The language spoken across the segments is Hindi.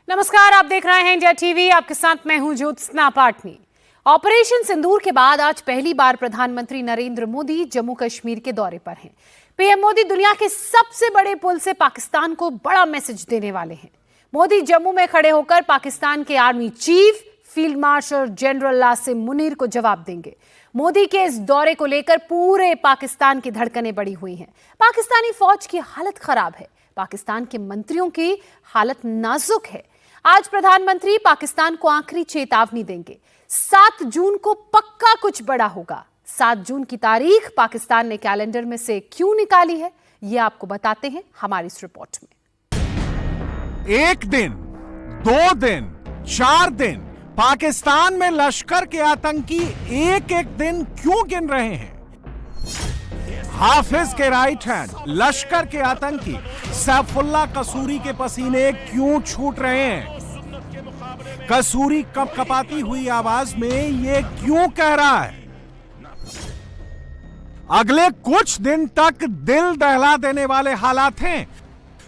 नमस्कार, आप देख रहे हैं इंडिया टीवी। आपके साथ मैं हूं ज्योत्सना पाटनी। ऑपरेशन सिंदूर के बाद आज पहली बार प्रधानमंत्री नरेंद्र मोदी जम्मू कश्मीर के दौरे पर हैं। पीएम मोदी दुनिया के सबसे बड़े पुल से पाकिस्तान को बड़ा मैसेज देने वाले हैं। मोदी जम्मू में खड़े होकर पाकिस्तान के army chief field marshal general लासिम मुनीर को जवाब देंगे। मोदी के इस दौरे को लेकर पूरे पाकिस्तान की धड़कनें बढ़ी हुई हैं। पाकिस्तानी फौज की हालत खराब है, पाकिस्तान के मंत्रियों की हालत नाजुक है। आज प्रधानमंत्री पाकिस्तान को आखिरी चेतावनी देंगे। 7 जून को पक्का कुछ बड़ा होगा। 7 जून की तारीख पाकिस्तान ने कैलेंडर में से क्यों निकाली है, ये आपको बताते हैं हमारी इस रिपोर्ट में। 1 दिन, 2 दिन, 4 दिन पाकिस्तान में लश्कर के आतंकी एक एक दिन क्यों गिन रहे हैं? हाफिज के राइट हैंड लश्कर के आतंकी सैफुल्लाह कसूरी के पसीने क्यों छूट रहे हैं? कसूरी कपकपाती हुई आवाज में ये क्यों कह रहा है? अगले कुछ दिन तक दिल दहला देने वाले हालात हैं।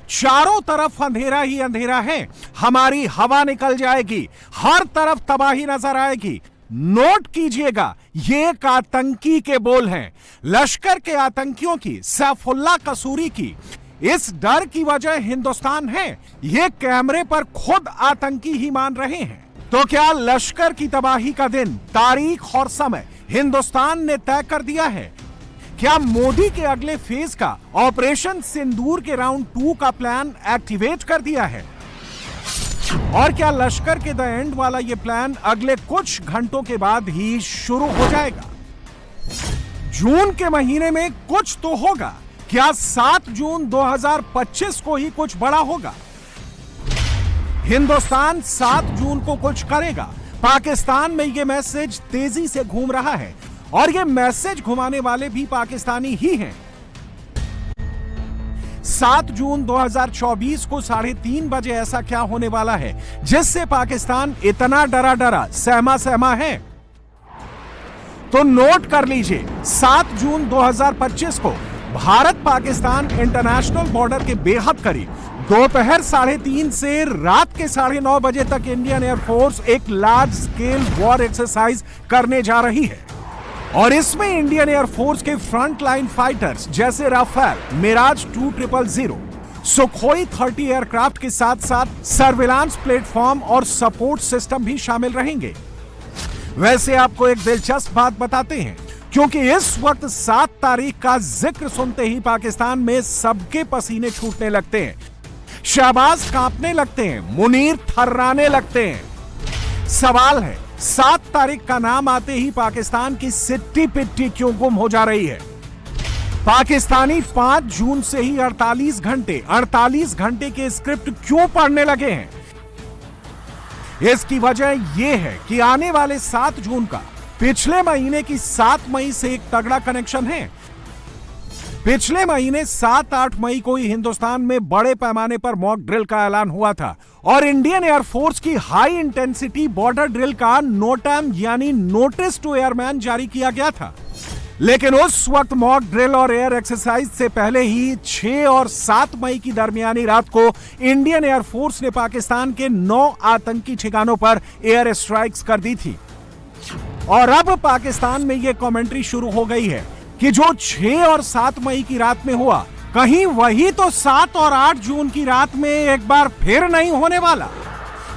चारों तरफ अंधेरा ही अंधेरा है। हमारी हवा निकल जाएगी, हर तरफ तबाही नजर आएगी। नोट कीजिएगा, ये एक आतंकी के बोल हैं। लश्कर के आतंकियों की, सैफुल्लाह कसूरी की इस डर की वजह हिंदुस्तान है। ये कैमरे पर खुद आतंकी ही मान रहे हैं। तो क्या लश्कर की तबाही का दिन, तारीख और समय हिंदुस्तान ने तय कर दिया है? क्या मोदी के अगले फेज का ऑपरेशन सिंदूर के राउंड 2 का प्लान एक्टिवेट कर दिया है? और क्या लश्कर के द एंड वाला यह प्लान अगले कुछ घंटों के बाद ही शुरू हो जाएगा? जून के महीने में कुछ तो होगा। क्या 7 जून 2025 को ही कुछ बड़ा होगा? हिंदुस्तान 7 जून को कुछ करेगा। पाकिस्तान में यह मैसेज तेजी से घूम रहा है और ये मैसेज घुमाने वाले भी पाकिस्तानी ही हैं। 7 जून 2024 को 3:30 बजे ऐसा क्या होने वाला है जिससे पाकिस्तान इतना डरा सहमा है? तो नोट कर लीजिए, 7 जून 2025 को भारत पाकिस्तान इंटरनेशनल बॉर्डर के बेहद करीब दोपहर 3:30 से रात के 9:30 बजे तक इंडियन एयरफोर्स एक लार्ज स्केल वॉर एक्सरसाइज करने जा रही है। और इसमें इंडियन एयरफोर्स के फ्रंट लाइन फाइटर्स जैसे राफेल, मिराज 2000, सुखोई 30 एयरक्राफ्ट के साथ साथ सर्विलांस प्लेटफॉर्म और सपोर्ट सिस्टम भी शामिल रहेंगे। वैसे आपको एक दिलचस्प बात बताते हैं, क्योंकि इस वक्त 7 तारीख का जिक्र सुनते ही पाकिस्तान में सबके पसीने छूटने लगते हैं, शहबाज कांपने लगते हैं, मुनीर थर्राने लगते हैं। सवाल है, 7 तारीख का नाम आते ही पाकिस्तान की सिट्टी पिट्टी क्यों गुम हो जा रही है? पाकिस्तानी 5 जून से ही 48 घंटे के स्क्रिप्ट क्यों पढ़ने लगे हैं? इसकी वजह यह है कि आने वाले 7 जून का पिछले महीने की 7 मई से एक तगड़ा कनेक्शन है। पिछले महीने 7-8 मई को ही हिंदुस्तान में बड़े पैमाने पर मॉक ड्रिल का ऐलान हुआ था और इंडियन एयरफोर्स की हाई इंटेंसिटी बॉर्डर ड्रिल का नोटैम यानी नोटिस टू एयरमैन जारी किया गया था। लेकिन उस वक्त मॉक ड्रिल और एयर एक्सरसाइज से पहले ही 6 और 7 मई की दरमियानी रात को इंडियन एयरफोर्स ने पाकिस्तान के 9 आतंकी ठिकानों पर एयर स्ट्राइक्स कर दी थी। और अब पाकिस्तान में यह कमेंट्री शुरू हो गई है कि जो 6 और 7 मई की रात में हुआ, कहीं वही तो 7 और 8 जून की रात में एक बार फिर नहीं होने वाला।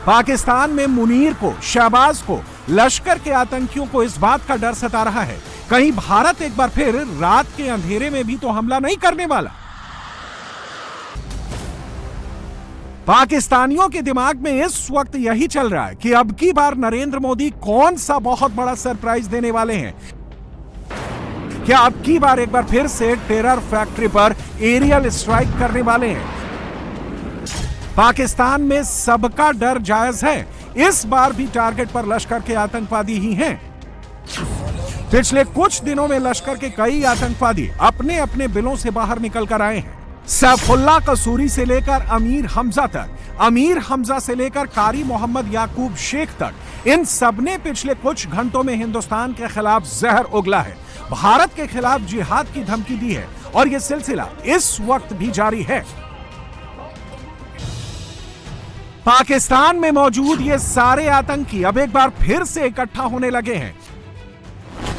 पाकिस्तान में मुनीर को, शहबाज को, लश्कर के आतंकियों को इस बात का डर सता रहा है, कहीं भारत एक बार फिर रात के अंधेरे में भी तो हमला नहीं करने वाला। पाकिस्तानियों के दिमाग में इस वक्त यही चल रहा है कि अब की बार नरेंद्र मोदी कौन सा बहुत बड़ा सरप्राइज देने वाले हैं। क्या अब की बार एक बार फिर से टेरर फैक्ट्री पर एरियल स्ट्राइक करने वाले हैं? पाकिस्तान में सबका डर जायज है। इस बार भी टारगेट पर लश्कर के आतंकवादी ही हैं। पिछले कुछ दिनों में लश्कर के कई आतंकवादी अपने अपने बिलों से बाहर निकल कर आए हैं। सैफुल्लाह कसूरी से लेकर अमीर हमजा तक, अमीर हमजा से लेकर कारी मोहम्मद याकूब शेख तक, इन सबने पिछले कुछ घंटों में हिंदुस्तान के खिलाफ जहर उगला है, भारत के खिलाफ जिहाद की धमकी दी है और यह सिलसिला इस वक्त भी जारी है। पाकिस्तान में मौजूद ये सारे आतंकी अब एक बार फिर से इकट्ठा होने लगे हैं।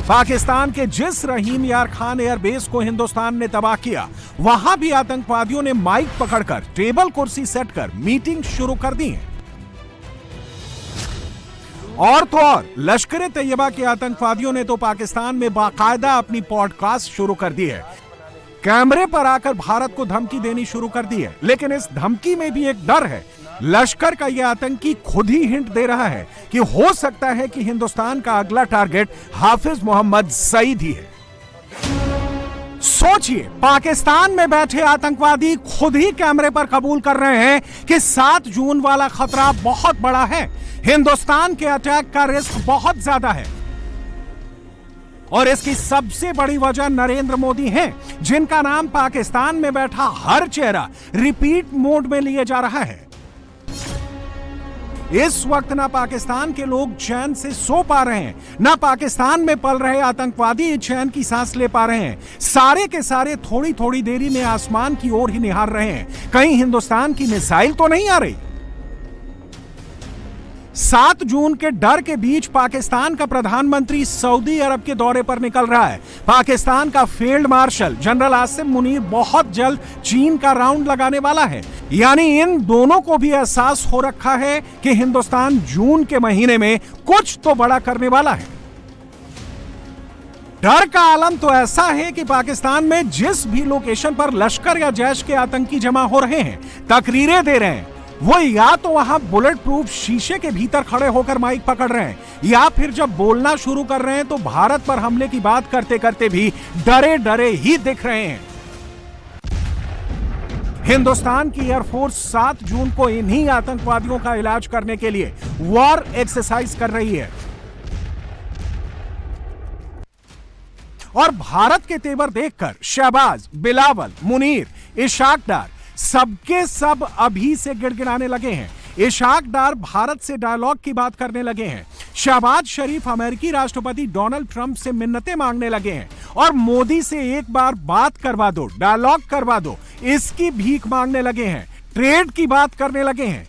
पाकिस्तान के जिस रहीम यार खान एयरबेस को हिंदुस्तान ने तबाह किया, वहां भी आतंकवादियों ने माइक पकड़कर टेबल कुर्सी सेट कर मीटिंग शुरू कर दी है। और तो और लश्कर-ए-तैयबा के आतंकवादियों ने तो पाकिस्तान में बाकायदा अपनी पॉडकास्ट शुरू कर दी है। कैमरे पर आकर भारत को धमकी देनी शुरू कर दी है। लेकिन इस धमकी में भी एक डर है। लश्कर का यह आतंकी खुद ही हिंट दे रहा है कि हो सकता है कि हिंदुस्तान का अगला टारगेट हाफिज मोहम्मद सईद ही है। सोचिए, पाकिस्तान में बैठे आतंकवादी खुद ही कैमरे पर कबूल कर रहे हैं कि 7 जून वाला खतरा बहुत बड़ा है। हिंदुस्तान के अटैक का रिस्क बहुत ज्यादा है और इसकी सबसे बड़ी वजह नरेंद्र मोदी हैं, जिनका नाम पाकिस्तान में बैठा हर चेहरा रिपीट मोड में लिए जा रहा है। इस वक्त ना पाकिस्तान के लोग चैन से सो पा रहे हैं, ना पाकिस्तान में पल रहे आतंकवादी चैन की सांस ले पा रहे हैं। सारे के सारे थोड़ी थोड़ी देरी में आसमान की ओर ही निहार रहे हैं, कहीं हिंदुस्तान की मिसाइल तो नहीं आ रही। 7 जून के डर के बीच पाकिस्तान का प्रधानमंत्री सऊदी अरब के दौरे पर निकल रहा है। पाकिस्तान का field marshal general Asim Munir बहुत जल्द चीन का राउंड लगाने वाला है। यानी इन दोनों को भी एहसास हो रखा है कि हिंदुस्तान जून के महीने में कुछ तो बड़ा करने वाला है। डर का आलम तो ऐसा है कि पाकिस्तान में जिस भी लोकेशन पर लश्कर या जैश के आतंकी जमा हो रहे हैं, तकरीरें दे रहे हैं, वो या तो वहां बुलेट प्रूफ शीशे के भीतर खड़े होकर माइक पकड़ रहे हैं, या फिर जब बोलना शुरू कर रहे हैं तो भारत पर हमले की बात करते करते भी डरे डरे ही दिख रहे हैं। हिंदुस्तान की एयरफोर्स 7 जून को इन्हीं आतंकवादियों का इलाज करने के लिए वॉर एक्सरसाइज कर रही है। और भारत के तेवर देखकर शहबाज, बिलावल, मुनीर, इशाक डार सबके सब अभी से गिड़गिड़ाने लगे हैं। इशाक डार भारत से डायलॉग की बात करने लगे हैं। शहबाज शरीफ अमेरिकी राष्ट्रपति डोनाल्ड ट्रंप से मिन्नतें मांगने लगे हैं और मोदी से एक बार बात करवा दो, डायलॉग करवा दो, इसकी भीख मांगने लगे हैं। ट्रेड की बात करने लगे हैं।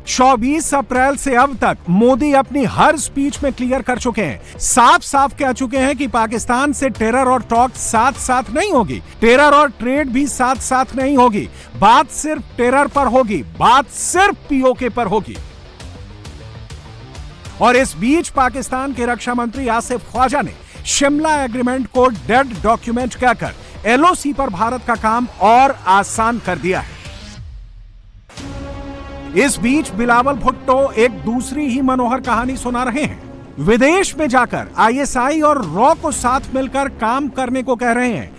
24 अप्रैल से अब तक मोदी अपनी हर स्पीच में क्लियर कर चुके हैं, साफ साफ कह चुके हैं कि पाकिस्तान से टेरर और टॉक साथ साथ नहीं होगी, टेरर और ट्रेड भी साथ साथ नहीं होगी। बात सिर्फ टेरर पर होगी, बात सिर्फ पीओके पर होगी। और इस बीच पाकिस्तान के रक्षा मंत्री आसिफ ख्वाजा ने शिमला एग्रीमेंट को डेड डॉक्यूमेंट कहकर एलओसी पर भारत का काम और आसान कर दिया है। इस बीच बिलावल भुट्टो एक दूसरी ही मनोहर कहानी सुना रहे हैं। विदेश में जाकर आईएसआई और रॉ को साथ मिलकर काम करने को कह रहे हैं।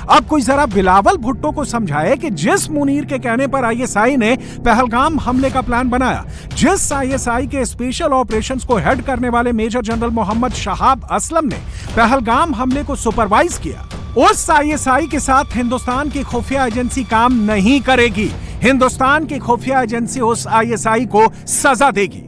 अब कोई जरा बिलावल भुट्टो को समझाए कि जिस मुनीर के कहने पर आईएसआई ने पहलगाम हमले का प्लान बनाया, जिस आईएसआई के स्पेशल ऑपरेशंस को हेड करने वाले मेजर जनरल मोहम्मद शहाब असलम ने पहलगाम हमले को सुपरवाइज किया, उस आईएसआई के साथ हिंदुस्तान की खुफिया एजेंसी काम नहीं करेगी। हिंदुस्तान की खुफिया एजेंसी उस आईएसआई को सजा देगी।